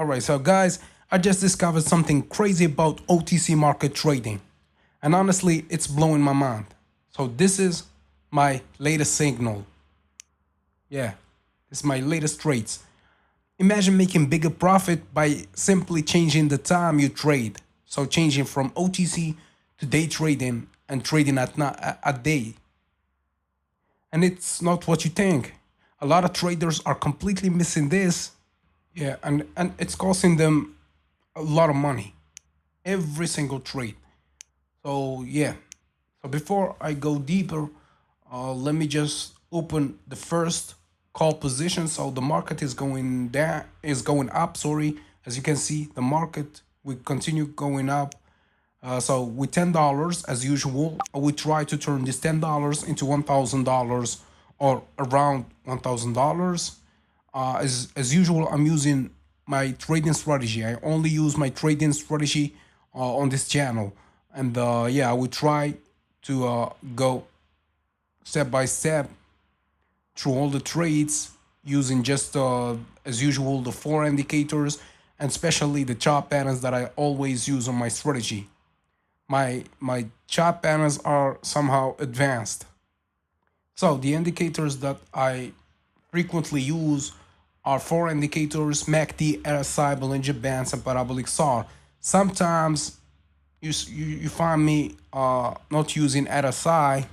Alright, so guys, I just discovered something crazy about OTC market trading. And honestly, it's blowing my mind. So this is my latest signal. Yeah, this is my latest trades. Imagine making bigger profit by simply changing the time you trade. So changing from OTC to day trading and trading at day. And it's not what you think. A lot of traders are completely missing this. Yeah, and it's costing them a lot of money every single trade. So yeah. So before I go deeper, let me just open the first call position. So the market is going down, is going up. Sorry, as you can see, the market will continue going up. So with $10 as usual, we try to turn this $10 into $1,000 or around $1,000. As usual, I'm using my trading strategy. I only use my trading strategy on this channel, and yeah, I will try to go step by step through all the trades using just as usual the four indicators and especially the chart patterns that I always use on my strategy. My chart patterns are somehow advanced. So the indicators that I frequently use are four indicators: MACD, RSI, Bollinger Bands, and Parabolic SAR. Sometimes you find me not using RSI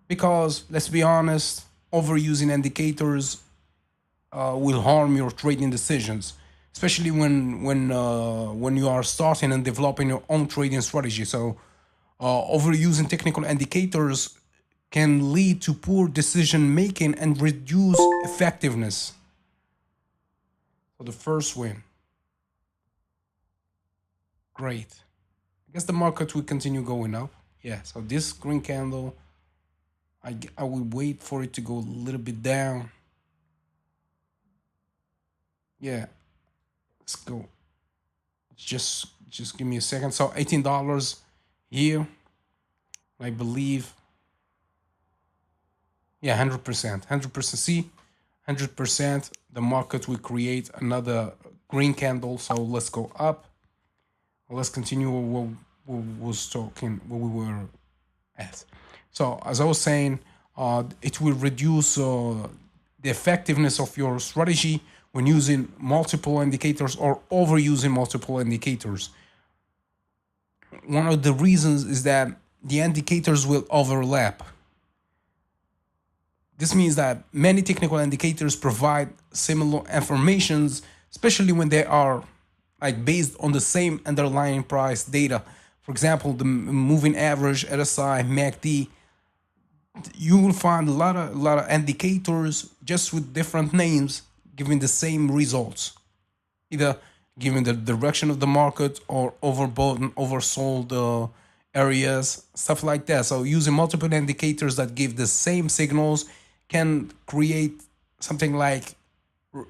because, let's be honest, overusing indicators will harm your trading decisions, especially when you are starting and developing your own trading strategy. So overusing technical indicators can lead to poor decision making and reduce effectiveness. So the first win, great. I guess the market will continue going up. Yeah. So this green candle, I will wait for it to go a little bit down. Yeah. Let's go. Just give me a second. So $18 here, I believe. Yeah, 100%. 100%. See, 100%. The market will create another green candle. So let's go up. Let's continue what was talking, what we were at. So as I was saying, it will reduce the effectiveness of your strategy when using multiple indicators or overusing multiple indicators. One of the reasons is that the indicators will overlap. This means that many technical indicators provide similar informations, especially when they are like based on the same underlying price data. For example, the moving average, RSI, MACD. You will find a lot of indicators just with different names giving the same results, either giving the direction of the market or overbought and oversold areas, stuff like that. So using multiple indicators that give the same signals can create something like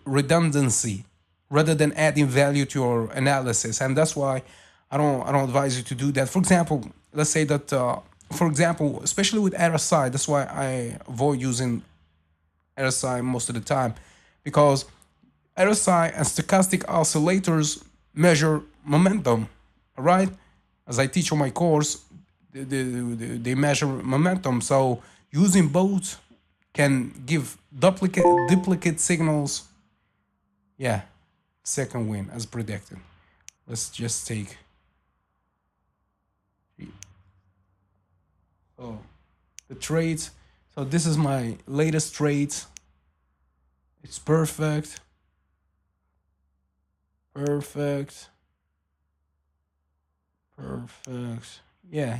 redundancy rather than adding value to your analysis, and that's why I don't advise you to do that. For example, let's say that for example, especially with RSI, that's why I avoid using RSI most of the time, because RSI and stochastic oscillators measure momentum, all right? As I teach on my course, they measure momentum. So using both can give duplicate signals. Yeah, second win as predicted. Let's just take. Oh, the trades. So this is my latest trades. It's perfect. Perfect. Perfect. Yeah.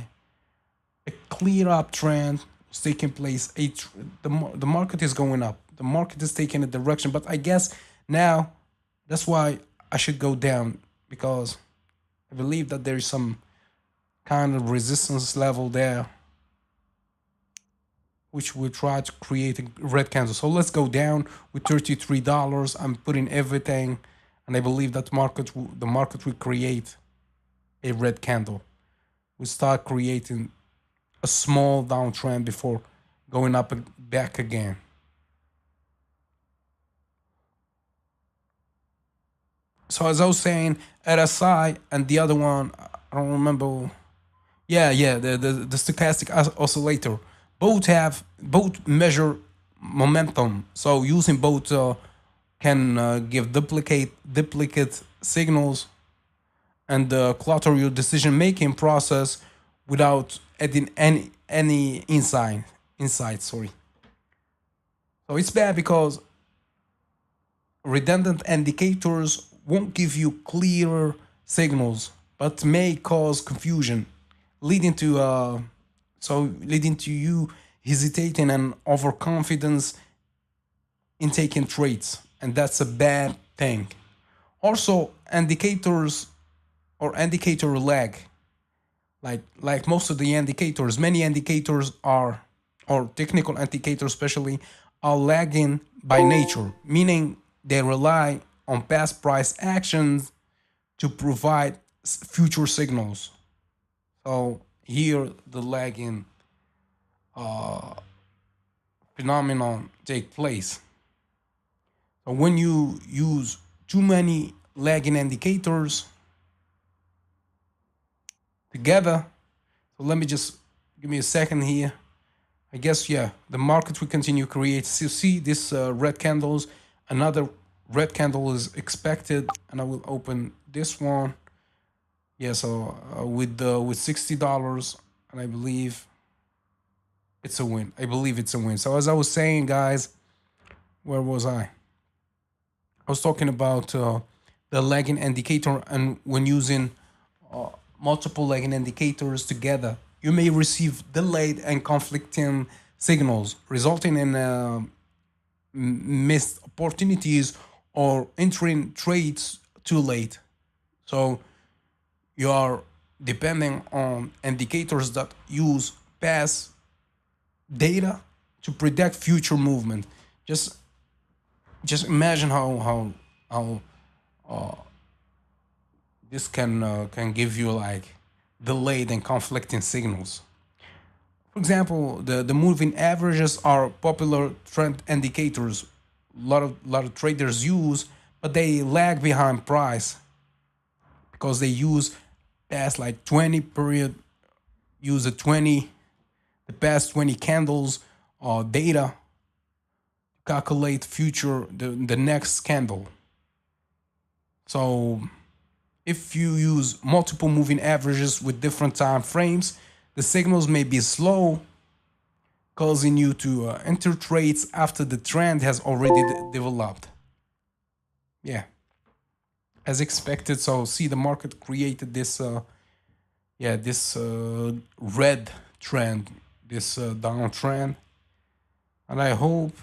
A clear uptrend is taking place. The market is going up. The market is taking a direction. But I guess now that's why I should go down, because I believe that there is some kind of resistance level there, which will try to create a red candle. So let's go down with $33. I'm putting everything, and I believe that the market will create a red candle. We start creating a small downtrend before going up and back again. So as I was saying, RSI and the other one, I don't remember. Yeah, the stochastic oscillator. Both measure momentum. So using both can give duplicate signals and clutter your decision making process without adding any insight. Sorry. So it's bad because redundant indicators won't give you clearer signals, but may cause confusion, leading to leading to you hesitating and overconfidence in taking trades, and that's a bad thing. Also, indicators or indicator lag, like most of the indicators, many indicators are, or technical indicators especially, are lagging by nature, meaning they rely on past price actions to provide future signals. So here the lagging phenomenon take place. So when you use too many lagging indicators together, so let me just give me a second here. I guess, yeah, the market will continue to create. So see this red candles, another red candle is expected, and I will open this one. Yeah, so with $60, and I believe it's a win. I believe it's a win. So as I was saying, guys, where was I? I was talking about the lagging indicator, and when using multiple lagging indicators together, you may receive delayed and conflicting signals, resulting in missed opportunities or entering trades too late. So you are depending on indicators that use past data to predict future movement. Just just imagine how this can give you like delayed and conflicting signals. For example, the moving averages are popular trend indicators. A lot of traders use, but they lag behind price because they use past like 20 period, use the past 20 candles data to calculate the next candle. So if you use multiple moving averages with different time frames, the signals may be slow, causing you to enter trades after the trend has already developed. Yeah, as expected. So see, the market created this, this red trend, this downtrend, and I hope.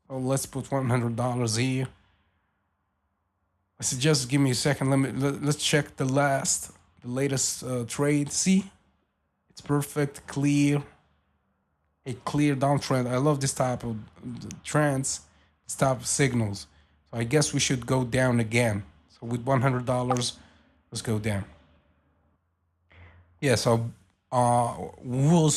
Oh, let's put $100 here. I suggest give me a second. Let's check the latest trade. See, it's perfect, clear, a clear downtrend. I love this type of trends, this type of signals. So I guess we should go down again. So with $100, let's go down. Yeah. So we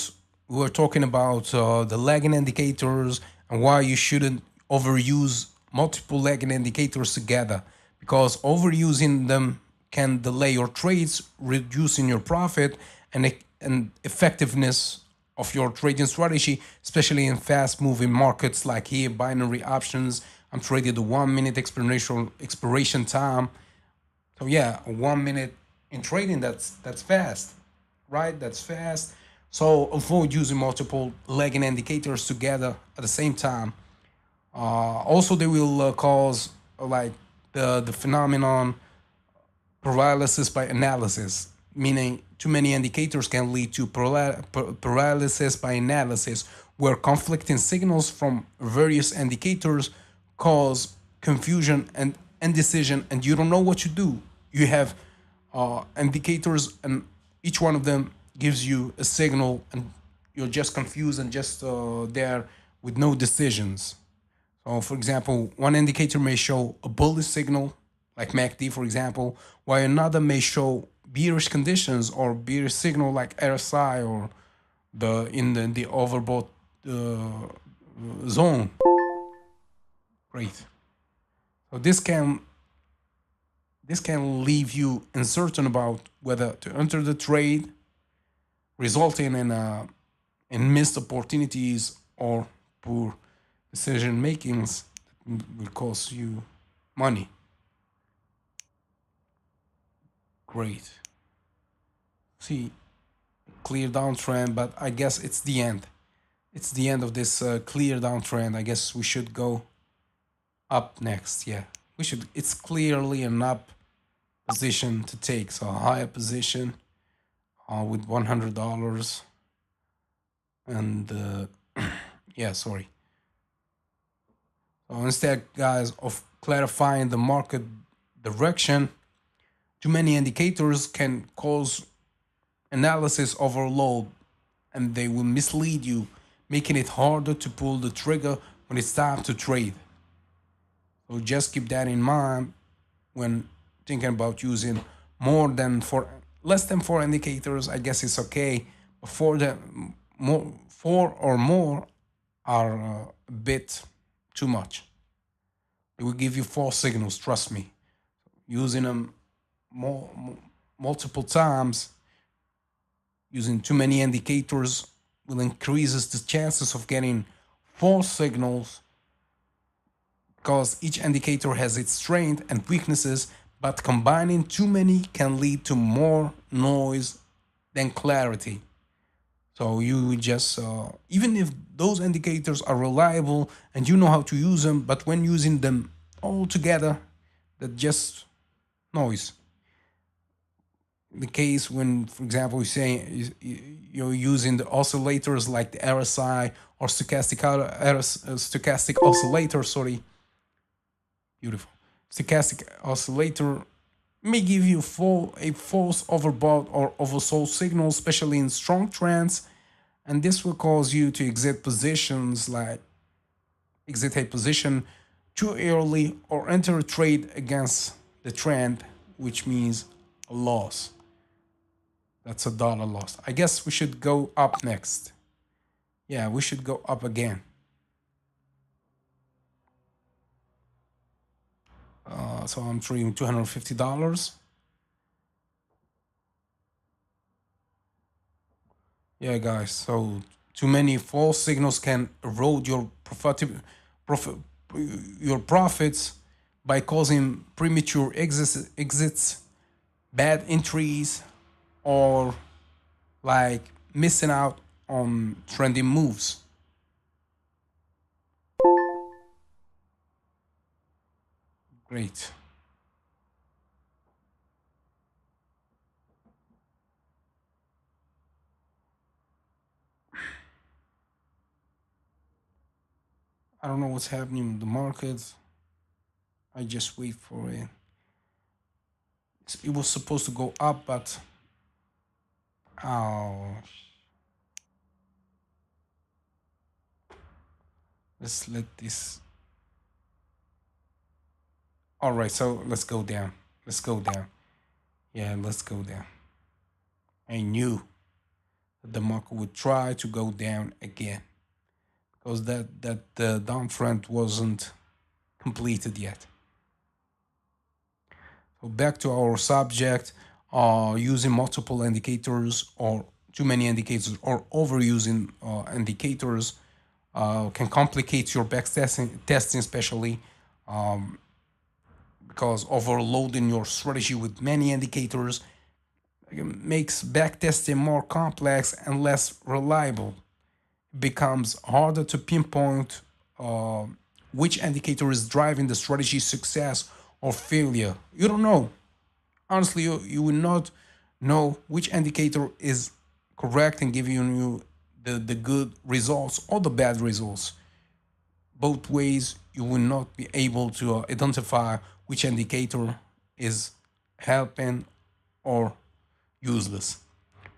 were talking about the lagging indicators and why you shouldn't overuse multiple lagging indicators together, because overusing them can delay your trades, reducing your profit and effectiveness of your trading strategy, especially in fast moving markets like here, binary options. I'm trading the 1 minute expiration time. So yeah, 1 minute in trading, that's fast, right? That's fast. So avoid using multiple lagging indicators together at the same time. Also, they will cause like the phenomenon paralysis by analysis, meaning too many indicators can lead to paralysis by analysis, where conflicting signals from various indicators cause confusion and indecision, and you don't know what to do. You have indicators, and each one of them gives you a signal, and you're just confused and just there with no decisions. So, for example, one indicator may show a bullish signal, like MACD, for example, while another may show bearish conditions or bearish signal, like RSI or the overbought zone. Great. So this can This can leave you uncertain about whether to enter the trade, resulting in missed opportunities or poor decision makings that will cost you money. Great. See, clear downtrend, but I guess it's the end. It's the end of this clear downtrend. I guess we should go up next. Yeah, we should. It's clearly an up position to take. So a higher position with $100 and yeah, sorry. So instead, guys, of clarifying the market direction, too many indicators can cause analysis overload and they will mislead you, making it harder to pull the trigger when it's time to trade. So just keep that in mind when thinking about using more than four, less than four indicators. I guess it's okay, but four or more are a bit too much. It will give you false signals. Trust me. Using them multiple times, using too many indicators will increases the chances of getting false signals because each indicator has its strength and weaknesses, but combining too many can lead to more noise than clarity. So you just, even if those indicators are reliable and you know how to use them, but when using them all together, that just noise. The case when, for example, you're using the oscillators like the RSI or stochastic oscillator, sorry, beautiful. Stochastic oscillator may give you a false overbought or oversold signal, especially in strong trends, and this will cause you to exit a position too early or enter a trade against the trend, which means a loss. That's a dollar loss. I guess we should go up next. Yeah, we should go up again. So I'm trading $250. Yeah, guys. So too many false signals can erode profit, your profits by causing premature exits, bad entries, or like missing out on trending moves. Great. I don't know what's happening in the markets. I just wait for it. It was supposed to go up, but oh, let's let this. All right, so let's go down. Let's go down. Yeah, let's go down. I knew that the market would try to go down again because that the downtrend wasn't completed yet. So back to our subject, using multiple indicators or too many indicators or overusing indicators can complicate your back testing, especially because overloading your strategy with many indicators makes back testing more complex and less reliable. It becomes harder to pinpoint which indicator is driving the strategy's success or failure. You don't know. Honestly, you will not know which indicator is correct and giving you the good results or the bad results. Both ways, you will not be able to identify which indicator is helping or useless.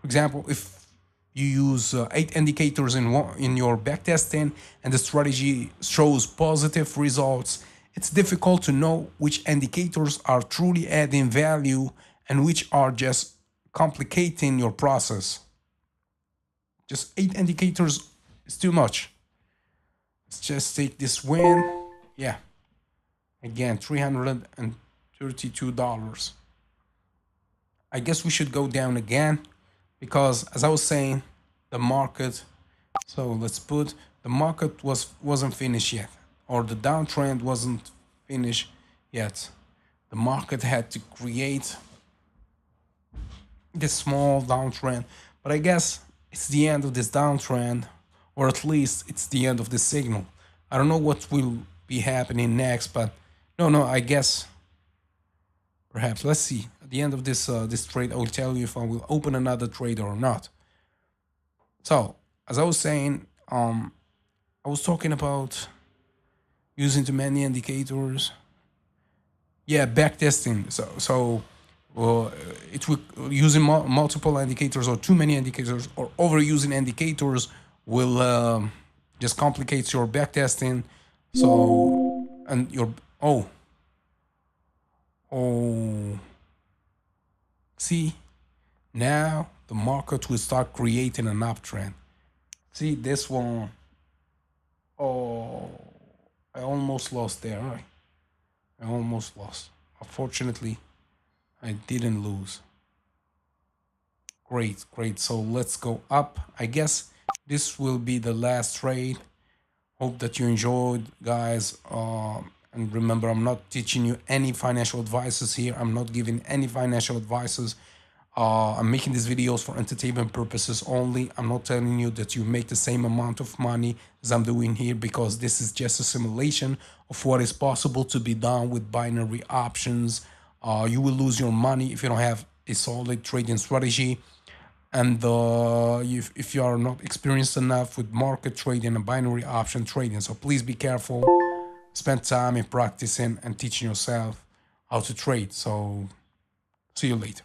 For example, if you use 8 indicators in your backtesting and the strategy shows positive results, it's difficult to know which indicators are truly adding value and which are just complicating your process. Just 8 indicators is too much. Let's just take this win. Yeah. Again, 300 and $32. I guess we should go down again because, as I was saying, the market. So let's put the market wasn't finished yet, or the downtrend wasn't finished yet. The market had to create this small downtrend, but I guess it's the end of this downtrend, or at least it's the end of the signal. I don't know what will be happening next, but no, I guess perhaps let's see. At the end of this trade, I will tell you if I will open another trade or not. So as I was saying, I was talking about using too many indicators. Yeah, backtesting. So it will using multiple indicators or too many indicators or overusing indicators will just complicates your backtesting. So and your oh see, now the market will start creating an uptrend. See this one. Oh, I almost lost there. Right? I almost lost. Unfortunately, I didn't lose. Great, great. So let's go up. I guess this will be the last trade. Hope that you enjoyed, guys. And remember, I'm not teaching you any financial advices here. I'm not giving any financial advices. I'm making these videos for entertainment purposes only. I'm not telling you that you make the same amount of money as I'm doing here, because this is just a simulation of what is possible to be done with binary options. You will lose your money if you don't have a solid trading strategy. And if you are not experienced enough with market trading and binary option trading. So please be careful. Spend time in practicing and teaching yourself how to trade. So see you later.